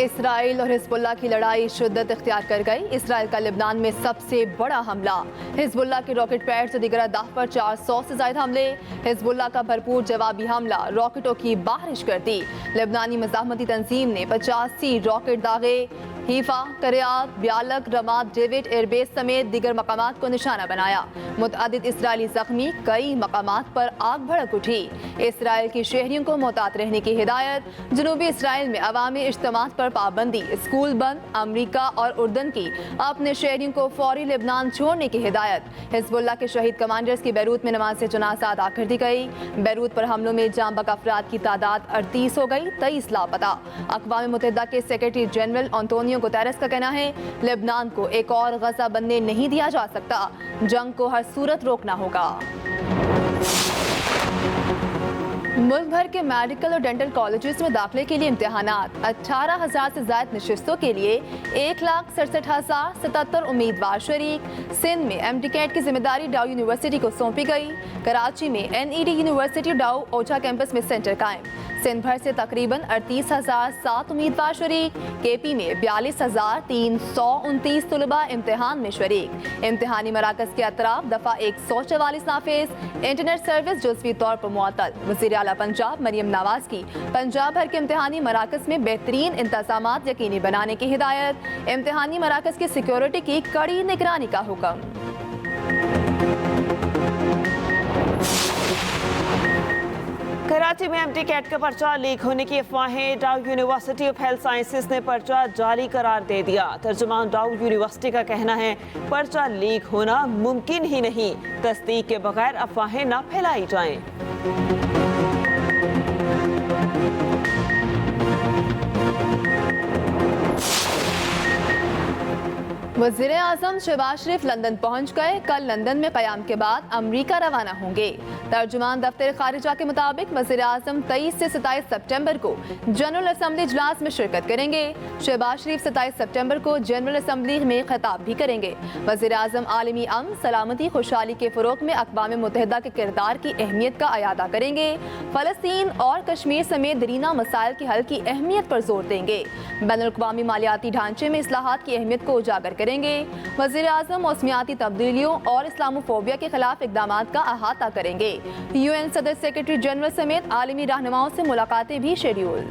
Israel और Hezbollah की लड़ाई शिद्दत इख्तियार कर गई। इसराइल का लिबनान में सबसे बड़ा हमला, हिजबुल्लाह के रॉकेट पैड से दीगर अहदाफ पर 400 से ज्यादा हमले। हिजबुल्लाह का भरपूर जवाबी हमला, रॉकेटों की बारिश कर दी। लिबनानी मज़ाहमती तंजीम ने 85 रॉकेट दागे। हीफा, करियात, ब्यालक, रमाद, डेविड एयरबेस समेत दीगर मकामात को निशाना बनाया। मुतअद्दिद इसराइली जख्मी, कई मकामात पर आग भड़क उठी। इसराइल की शहरियों को मोहतात रहने की हिदायत। जनूबी इसराइल में अवामी इज्तिमात पर पाबंदी, स्कूल बंद। अमरीका और उर्दन की अपने शहरियों को फौरी लिबनान छोड़ने की हिदायत। हिजबुल्लाह के शहीद कमांडर्स की बैरूत में नमाज जनाजा अदा कर दी गई। बैरूत पर हमलों में जाँ बहक अफराद की तादाद 38 हो गई, 23 लापता। अक़वाम मुत्तहिदा के सेक्रेटरी जनरल एंटोनियो गुतेरेस का कहना है, लेबनान को एक और गजा बनने नहीं दिया जा सकता, जंग को हर सूरत रोकना होगा। मुल्क भर के मेडिकल और डेंटल कॉलेजेस में दाखिले के लिए इम्तिहानात, 18,000 से ज्यादा नशिस्तों के लिए 1,67,077 उम्मीदवार शरीक। सिंध में एमटीकैट की जिम्मेदारी डाउ यूनिवर्सिटी को सौंपी गई। कराची में एनईडी यूनिवर्सिटी डाउ ओछा कैंपस में सेंटर कायम। सिंध भर से तकरीबन 38,007 उम्मीदवार शरीक। केपी में 42,329 तलबा इम्तिहान में शरीक। इम्तिहानी मराकज के अतराफ दफा 144 नाफिज। इंटरनेट सर्विस जुज़वी तौर पर मुअत्तल। वज़ीर आला पंजाब मरियम नवाज की पंजाब भर के इम्तिहानी मराकज में बेहतरीन इंतजामात यकीनी बनाने की हिदायत। इम्तिहानी मराकज की सिक्योरिटी की कड़ी निगरानी का हुक्म। कराची में एमटीकैट का पर्चा लीक होने की अफवाहें। डाउ यूनिवर्सिटी ऑफ हेल्थ साइंसेज ने पर्चा जाली करार दे दिया। तर्जुमान डाउ यूनिवर्सिटी का कहना है, पर्चा लीक होना मुमकिन ही नहीं, तस्दीक के बगैर अफवाहें न फैलाई जाएं। वज़ीर आज़म शहबाज शरीफ लंदन पहुंच गए। कल लंदन में क़याम के बाद अमरीका रवाना होंगे। तर्जुमान दफ्तर खारिजा के मुताबिक वज़ीर आज़म 23 से 27 सितंबर को जनरल असम्बली इजलास में शिरकत करेंगे। शहबाज शरीफ 27 सितंबर को जनरल असम्बली में खिताब भी करेंगे। वज़ीर आज़म आलमी अमन, सलामती, खुशहाली के फ़रोग़ में अक़वाम मुत्तहिदा के किरदार की अहमियत का अयादा करेंगे। फ़लस्तीन और कश्मीर समेत दरीना मसाइल के हल की अहमियत पर जोर देंगे। बैनुल-अक़वामी मालियाती ढांचे में इस्लाहात की अहमियत को उजागर करेंगे। वज़ीर आज़म मौसमियाती तब्दीलियों और इस्लामोफोबिया के खिलाफ इक़दामात का अहाता करेंगे। यूएन सदर सेक्रेटरी जनरल समेत आलमी रहनुमाओं से मुलाकातें भी शेड्यूल।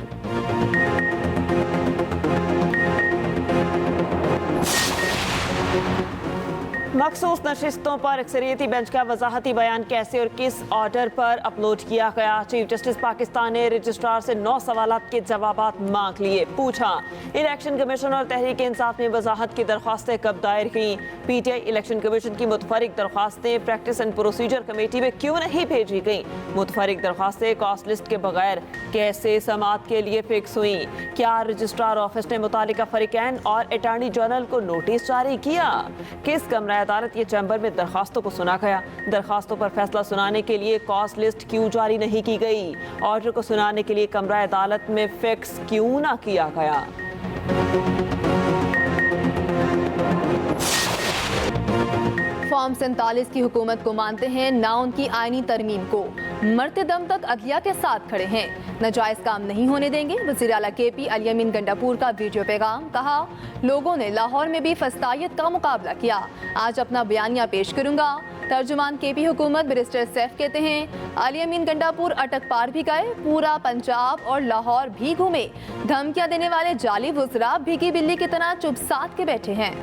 मखसूस नशिस्तों पर अक्सरियती बेंच का वजाहती बयान कैसे और किस ऑर्डर पर अपलोड किया गया। चीफ जस्टिस पाकिस्तान ने रजिस्ट्रार से 9 सवालात के जवाबात मांग लिए। पूछा, इलेक्शन कमीशन और तहरीक इंसाफ ने वजाहत की दरख्वास्तें कब दायर की। पीटीआई इलेक्शन कमीशन की मुतफरिक दरख्वास्तें प्रैक्टिस एंड प्रोसीजर कमेटी में क्यों नहीं भेजी गई। मुतफरिक दरख्वास्तें कॉस्ट लिस्ट के बगैर कैसे समाअत के लिए फिक्स हुई। क्या रजिस्ट्रार ऑफिस ने मुतालिका फरीकैन और अटॉर्नी जनरल को नोटिस जारी किया। किस कमरा अदालत ये चैम्बर में दरखास्तों को सुना गया। दरखास्तों पर फैसला सुनाने के लिए कॉस्ट लिस्ट क्यों जारी नहीं की गई। ऑर्डर को सुनाने के लिए कमरा अदालत में फिक्स क्यों ना किया गया। फॉर्म 47 की हुकूमत को मानते हैं, ना उनकी आईनी तरमीम को। मरते दम तक अदलिया के साथ खड़े हैं, नाजायज काम नहीं होने देंगे। वज़ीर आला केपी अलियमीन गंडापुर का वीडियो पैगाम। कहा, लोगों ने लाहौर में भी फस्तायत का मुकाबला किया, आज अपना बयानिया पेश करूंगा। तर्जुमान केपी हुकूमत बैरिस्टर सैफ कहते हैं, अलियमीन गंडापुर अटक पार भी गए, पूरा पंजाब और लाहौर भी घूमे। धमकियां देने वाले जाली वुज़रा भीगी बिल्ली की तरह चुप साध के बैठे हैं।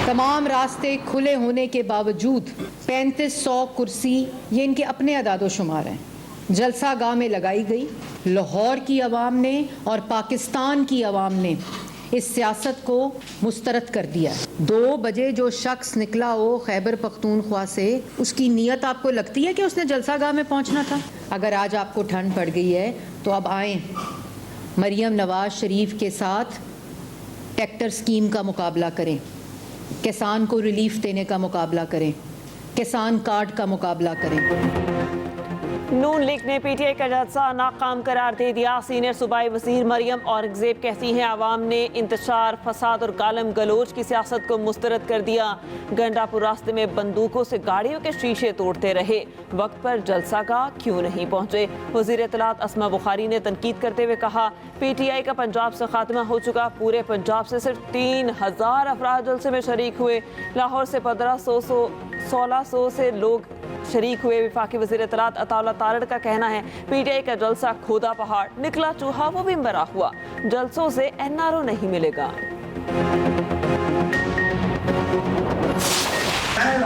तमाम रास्ते खुले होने के बावजूद 3500 कुर्सी, ये इनके अपने अदादोशुमार हैं, जलसा गाह में लगाई गई। लाहौर की आवाम ने और पाकिस्तान की आवाम ने इस सियासत को मुस्तरद कर दिया। 2 बजे जो शख्स निकला हो खैबर पख्तूनख्वा से, उसकी नीयत आपको लगती है कि उसने जलसा गाह में पहुंचना था। अगर आज आपको ठंड पड़ गई है तो अब आएँ, मरियम नवाज शरीफ के साथ ट्रैक्टर स्कीम का मुकाबला करें, किसान को रिलीफ देने का मुकाबला करें, किसान कार्ड का मुकाबला करें। नून लीग ने पीटीआई का जलसा नाकाम करार दे दिया। सीनियर सूबाई वजीर मरियम औरंगजेब कहती हैं आवाम ने इंतशार, फसाद और गालम गलोच की सियासत को मुस्तरद कर दिया। गंडापुर रास्ते में बंदूकों से गाड़ियों के शीशे तोड़ते रहे, वक्त पर जलसागाह क्यों नहीं पहुंचे। वजीर इत्तलात अस्मा बुखारी ने तनकीद करते हुए कहा पीटीआई का पंजाब से खात्मा हो चुका। पूरे पंजाब से सिर्फ 3000 अफराद जलसे में शरीक हुए। लाहौर से 1600 से लोग शरीक हुए। विफाकी वज़ीर इत्तलात अताउल्लाह तारड़ का कहना है पीटीआई का जलसा खोदा पहाड़, निकला चूहा वो भी मरा हुआ। जलसों से एनआरओ नहीं मिलेगा।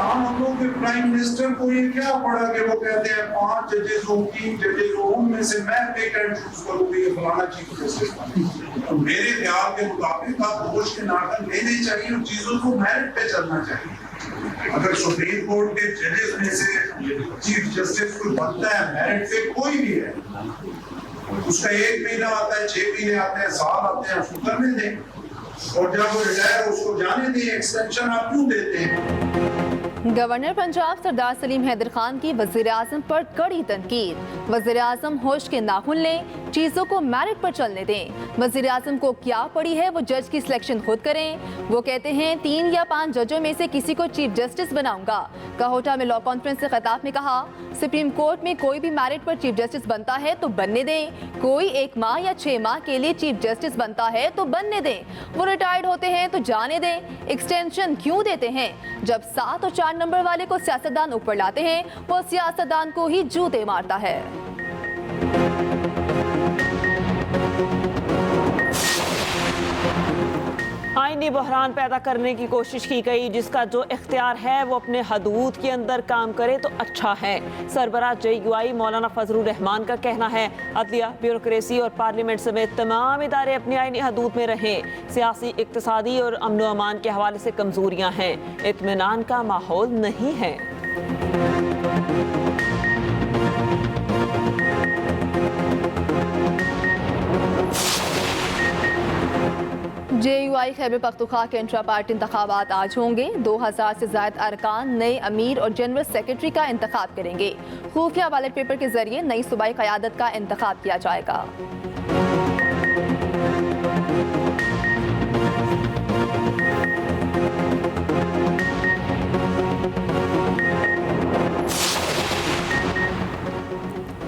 हम लोग के प्राइम मिनिस्टर को ये क्या पड़ा कि वो कहते हैं 5 जजेस हो, 3 जजेस हो, उनमें से मैं पिक एंड चूज करूंगी ये फलाना चीफ जस्टिस। तो मेरे ख्याल के मुताबिक आप होश के नाटक लेने चाहिए और चीजों को मेरिट पे चलना चाहिए। अगर सुप्रीम कोर्ट के जजेस में से चीफ जस्टिस कोई बनता है मेरिट पे, कोई भी है, उसका 1 महीना आता है, 6 महीने आते हैं, साल आते हैं, उसको करने दें। और जब वो रिटायर उसको जाने दें। एक्सटेंशन आप क्यों देते हैं? गवर्नर पंजाब सरदार सलीम हैदर खान की वज़ीर आज़म पर कड़ी तनकीद। वज़ीर आज़म होश के नाखून लें, चीज़ों को मेरिट पर चलने दें। वज़ीर आज़म को क्या पड़ी है वो जज की सिलेक्शन खुद करें। वो कहते हैं 3 या 5 जजों में से किसी को चीफ जस्टिस बनाऊंगा। काहोटा में लॉ कॉन्फ्रेंस से खिताब में कहा सुप्रीम कोर्ट में कोई भी मेरिट पर चीफ जस्टिस बनता है तो बनने दें। कोई 1 माह या 6 माह के लिए चीफ जस्टिस बनता है तो बनने दें। वो रिटायर्ड होते हैं तो जाने दें। एक्सटेंशन क्यों देते हैं? जब 7 और 4 नंबर वाले को सियासतदान ऊपर लाते हैं, वो सियासतदान को ही जूते मारता है। आईनी बहरान पैदा करने की कोशिश की गई। जिसका जो इख्तियार है वो अपने हदूद के अंदर काम करे तो अच्छा है। सरबराह JUI मौलाना फजलुर रहमान का कहना है अदलिया, ब्यूरोक्रेसी और पार्लियामेंट समेत तमाम इदारे अपनी आईनी हदूद में रहें। सियासी, इक्तिसादी और अमन अमान के हवाले से कमजोरियां हैं, इत्मीनान का माहौल नहीं है। JUI खैबर पख्तूनख्वा के इंट्रा पार्टी इंतखाबात आज होंगे। 2000 से ज्यादा अरकान नए अमीर और जनरल सेक्रेटरी का इंतखाब करेंगे। खुफिया बैलेट पेपर के जरिए नई सूबाई क़यादत का इंतखाब किया जाएगा।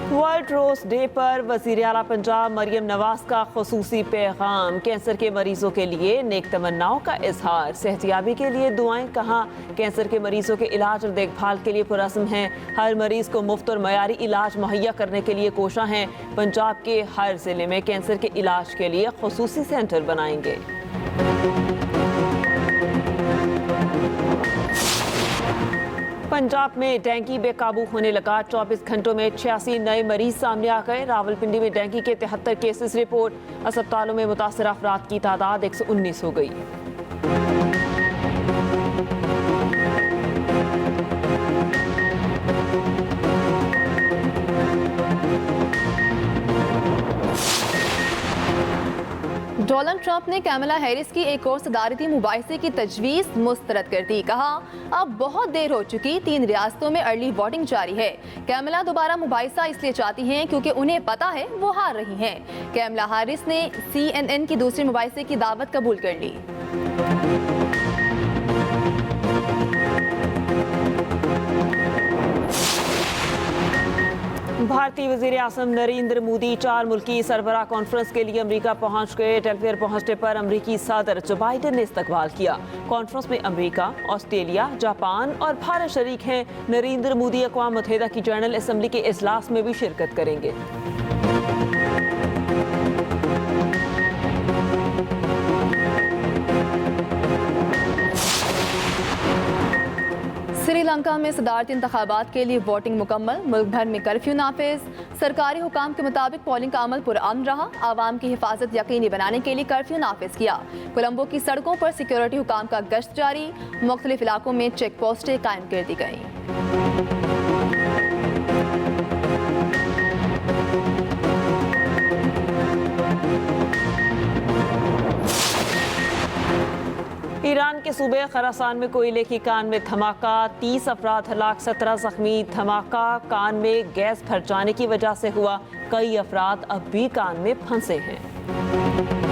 वर्ल्ड रोज डे पर वज़ीर आला पंजाब मरियम नवाज का खुसूसी पैगाम। कैंसर के मरीजों के लिए नेक तमन्नाओं का इजहार। सेहतियाबी के लिए दुआएं कहाँ? कैंसर के मरीजों के इलाज और देखभाल के लिए पुरस्म हैं। हर मरीज को मुफ्त और मयारी इलाज मुहैया करने के लिए कोशा हैं। पंजाब के हर जिले में कैंसर के इलाज के लिए खुसूसी सेंटर बनाएंगे। पंजाब में डेंगू बेकाबू होने लगा। 24 घंटों में 86 नए मरीज सामने आ गए। रावलपिंडी में डेंगू के 73 केसेस रिपोर्ट। अस्पतालों में मुतासर अफराद की तादाद 119 हो गई। डोनाल्ड ट्रंप ने कैमला हैरिस की एक और सदारती मुबाहिसे की तजवीज़ मुस्तरद कर दी। कहा अब बहुत देर हो चुकी, 3 रियासतों में अर्ली वोटिंग जारी है। कैमला दोबारा मुबाहिसा इसलिए चाहती हैं क्योंकि उन्हें पता है वो हार रही हैं। कैमला हैरिस ने CNN की दूसरे मुबाहिसे की दावत कबूल कर ली। भारतीय वज़ीर आज़म नरेंद्र मोदी 4 मुल्की सरबराह कॉन्फ्रेंस के लिए अमेरिका पहुंच गए। डेलवेयर पहुंचने पर अमेरिकी सदर जो बाइडेन ने इस्तकबाल किया। कॉन्फ्रेंस में अमेरिका, ऑस्ट्रेलिया, जापान और भारत शरीक हैं। नरेंद्र मोदी अक़वाम मुत्तहिदा की जनरल असम्बली के इजलास में भी शिरकत करेंगे। श्रीलंका में सदारती इंतखाबात के लिए वोटिंग मुकम्मल। मुल्क भर में कर्फ्यू नाफिज। सरकारी हुकाम के मुताबिक पोलिंग का अमल पुरअमन रहा। आवाम की हिफाजत यकीनी बनाने के लिए कर्फ्यू नाफिज किया। कोलंबो की सड़कों पर सिक्योरिटी हुकाम का गश्त जारी। मुख्तलिफ इलाकों में चेक पोस्टें कायम कर दी गई। ईरान के सूबे खरासान में कोयले की कान में धमाका, 30 अफराद हलाक, 17 जख्मी। धमाका कान में गैस भर जाने की वजह से हुआ, कई अफराद अब भी कान में फंसे हैं।